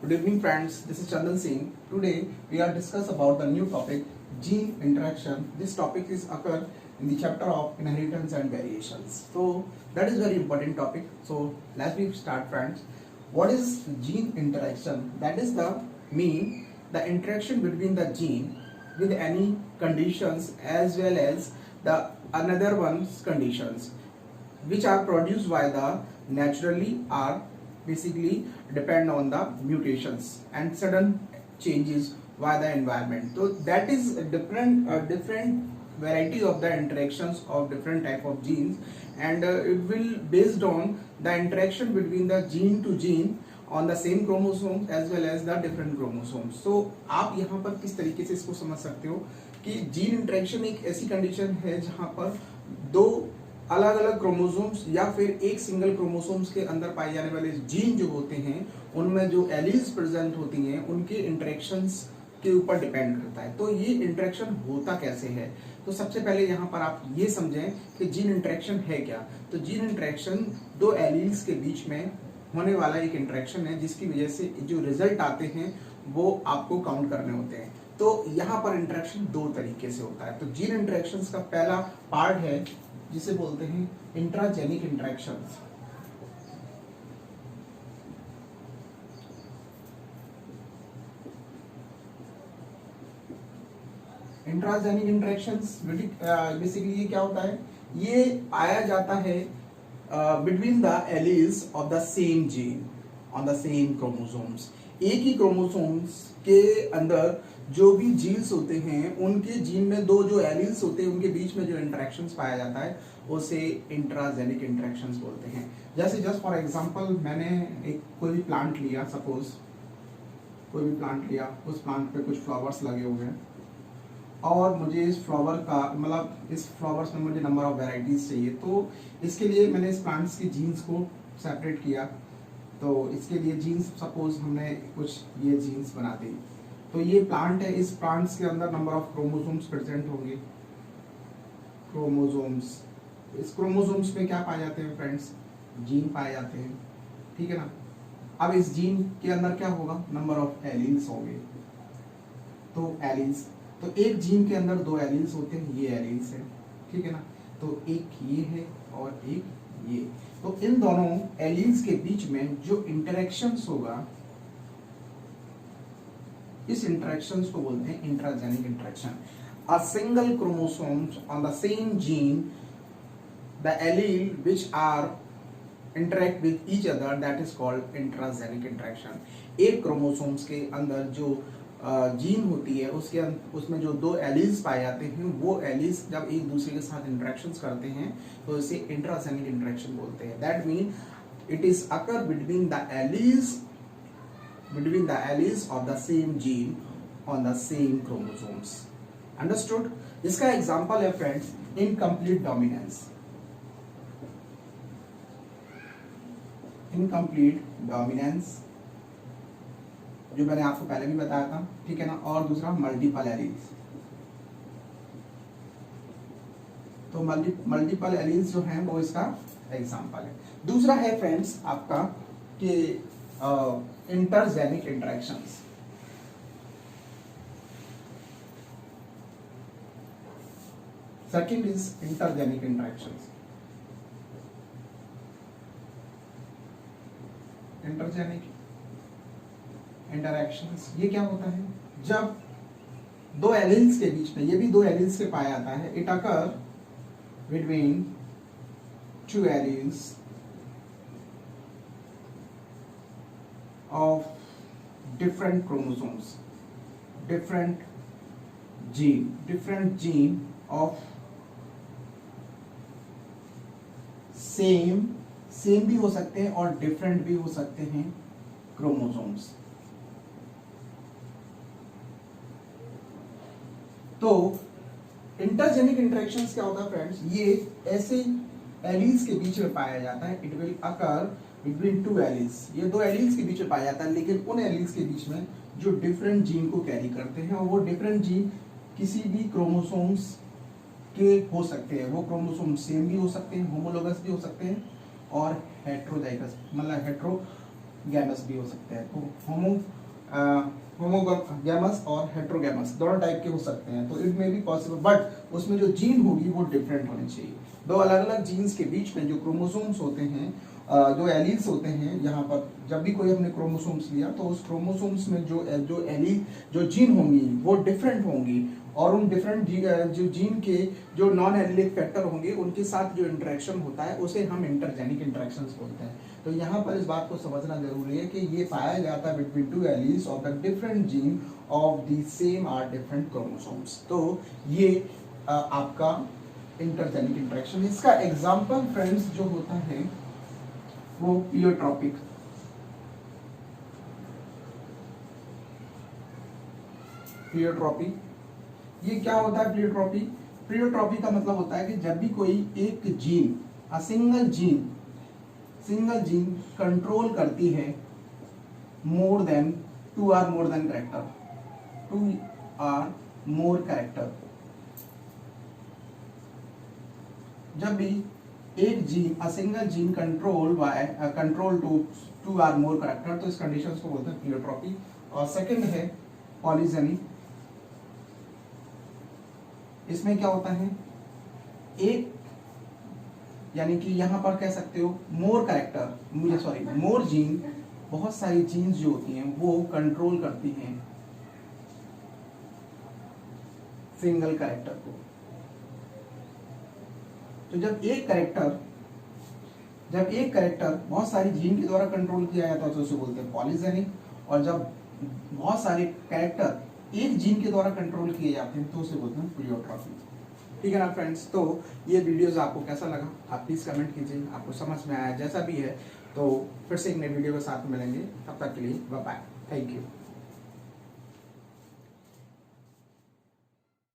Good evening friends, this is Chandan Singh. Today we are discuss about the new topic gene interaction. This topic is occur in the chapter of inheritance and variations. So that is very important topic. So let's we start friends. What is gene interaction? That is the interaction between the gene with any conditions as well as the another one's conditions which are produced by the naturally are basically depend on the mutations and sudden changes by the environment. So that is a different variety of the interactions of different type of genes, and it will based on the interaction between the gene to gene on the same chromosomes as well as the different chromosomes. So आप यहाँ पर किस तरीके से इसको समझ सकते हो कि जीन इंटरेक्शन एक ऐसी कंडीशन है जहाँ पर दो अलग अलग क्रोमोसोम्स या फिर एक सिंगल क्रोमोसोम्स के अंदर पाए जाने वाले जीन जो होते हैं उनमें जो एलील्स प्रेजेंट होती हैं उनके इंटरेक्शंस के ऊपर डिपेंड करता है। तो ये इंटरेक्शन होता कैसे है, तो सबसे पहले यहाँ पर आप ये समझें कि जीन इंटरेक्शन है क्या। तो जीन इंटरेक्शन दो एलील्स के बीच में होने वाला एक इंटरेक्शन है जिसकी वजह से जो रिजल्ट आते हैं वो आपको काउंट करने होते हैं। तो यहाँ पर इंटरेक्शन दो तरीके से होता है। तो जीन इंटरेक्शन का पहला पार्ट है जिसे बोलते हैं intragenic interactions. Intragenic interactions basically ये क्या होता है, ये आया जाता है between the alleles of the same gene on the same chromosomes. एक ही क्रोमोसोम्स के अंदर जो भी जीन्स होते हैं उनके जीन में दो जो एलील्स होते हैं उनके बीच में जो इंटरेक्शंस पाया जाता है उसे इंट्राजेनिक इंटरेक्शंस बोलते हैं। जैसे जस्ट फॉर एग्जांपल मैंने एक कोई भी प्लांट लिया, सपोज कोई भी प्लांट लिया, उस प्लांट पे कुछ फ्लावर्स लगे हुए हैं और मुझे इस फ्लावर का मतलब इस फ्लावर्स में मुझे नंबर ऑफ वेराइटीज चाहिए। तो इसके लिए मैंने इस प्लांट्स के जीन्स को सेपरेट किया। तो इसके लिए जीन्स सपोज हमने कुछ ये जीन्स बना दी। तो ये प्लांट है, इस प्लांट्स के अंदर नंबर ऑफ क्रोमोसोम्स प्रेजेंट होंगे। क्रोमोसोम्स, इस क्रोमोसोम्स में क्या पाए जाते हैं फ्रेंड्स, जीन पाए जाते हैं, ठीक है ना। अब इस जीन के अंदर क्या होगा, नंबर ऑफ एलील्स होंगे। तो एलील्स, तो एक जीन के अंदर दो एलील्स होते हैं, ये एलील्स है, ठीक है ना। तो एक ये है और एक ये। तो इन दोनों एलील्स के बीच में जो इंटरेक्शंस होगा इस इंटरेक्शंस को बोलते हैं intragenic interaction. A single chromosomes on the same gene, the allele which are interact with each other, that is called intragenic interaction। एक क्रोमोसोम्स के अंदर जो जीन होती है उसमें जो दो एलील्स पाए जाते हैं वो एलील्स जब एक दूसरे के साथ इंटरेक्शंस करते हैं तो इसे इंट्राजेनिक इंटरेक्शन बोलते हैं। That mean it is occur between the alleles of the same gene on the same chromosomes. Understood. इसका एग्जांपल है friends incomplete dominance. Incomplete dominance जो मैंने आपको पहले भी बताया था, ठीक है ना। और दूसरा मल्टीपल एलील्स। तो मल्टीपल एलील्स जो हैं वो इसका एग्जांपल है। दूसरा है फ्रेंड्स आपका कि intergenic interactions. Second is intergenic interactions. Intergenic interactions ये क्या होता है, जब दो एलील्स के बीच में, ये भी दो एलील्स से पाया जाता है, it occur between two alleles of different chromosomes, different gene of same भी हो सकते हैं और डिफरेंट भी हो सकते हैं क्रोमोसोम्स। तो इंटरजेनिक इंटरेक्शंस क्या होता है फ्रेंड्स, ये ऐसे एलील्स के बीच में पाया जाता है। It will occur between two alleles, ये दो एलील्स के बीच में पाया जाता है, लेकिन उन एलील्स के बीच में जो डिफरेंट जीन को कैरी करते हैं और वो डिफरेंट जीन किसी भी क्रोमोसोम्स के हो सकते हैं। वो क्रोमोसोम सेम भी हो सकते हैं, होमोलोगस भी हो सकते हैं और हेट्रोजाइगस मतलब हेट्रोगैमस भी हो सकते हैं। तो होमोगैमस और हेट्रोगैमस दोनों टाइप के हो सकते हैं, तो it may be possible, but उसमें जो जीन होगी वो डिफरेंट होनी चाहिए। दो अलग अलग जीन्स के बीच में जो क्रोमोसोम्स होते हैं, जो एलील्स होते हैं, यहाँ पर जब भी कोई हमने क्रोमोसोम्स लिया तो उस क्रोमोसोम्स में जो जो एलील जो जीन होंगी वो डिफरेंट होंगी, और उन डिफरेंट जो जीन के जो नॉन एलिलिक फैक्टर होंगे उनके साथ जो इंटरेक्शन होता है उसे हम इंटरजेनिक इंटरेक्शंस बोलते हैं। तो यहाँ पर इस बात को समझना जरूरी है कि ये पाया जाता है between two alleles of the different gene of the same or different chromosomes. तो ये आपका इंटरजेनिक इंटरेक्शन। इसका एग्जाम्पल फ्रेंड्स जो होता है वो प्लियोट्रॉपिक, प्लियोट्रॉपी ये क्या होता है? प्लियोट्रॉपी, प्लियोट्रॉपी का मतलब होता है कि जब भी कोई एक जीन, सिंगल जीन कंट्रोल करती है more than two or more than character, two or more character, जब भी एक gene single gene control two or more character, तो इस कंडीशन को बोलते हैं प्लियोट्रॉपी। और सेकंड है पॉलीजेनी। इसमें क्या होता है, एक यानी कि यहां पर कह सकते हो मोर कैरेक्टर, मोर जीन, बहुत सारी जीन्स जो होती हैं वो कंट्रोल करती हैं सिंगल कैरेक्टर को। तो जब एक कैरेक्टर बहुत सारी जीन के द्वारा कंट्रोल किया जाता है तो उसे बोलते हैं पॉलीजेनिक, और जब बहुत सारे कैरेक्टर एक जीन के द्वारा कंट्रोल किए जाते हैं तो उसे बोलते हैं प्लियोट्रॉपी। ठीक है ना फ्रेंड्स, तो ये वीडियोस आपको कैसा लगा आप प्लीज कमेंट कीजिए, आपको समझ में आया जैसा भी है, तो फिर से एक नई वीडियो के साथ मिलेंगे, तब तक के लिए बाय बाय, थैंक यू।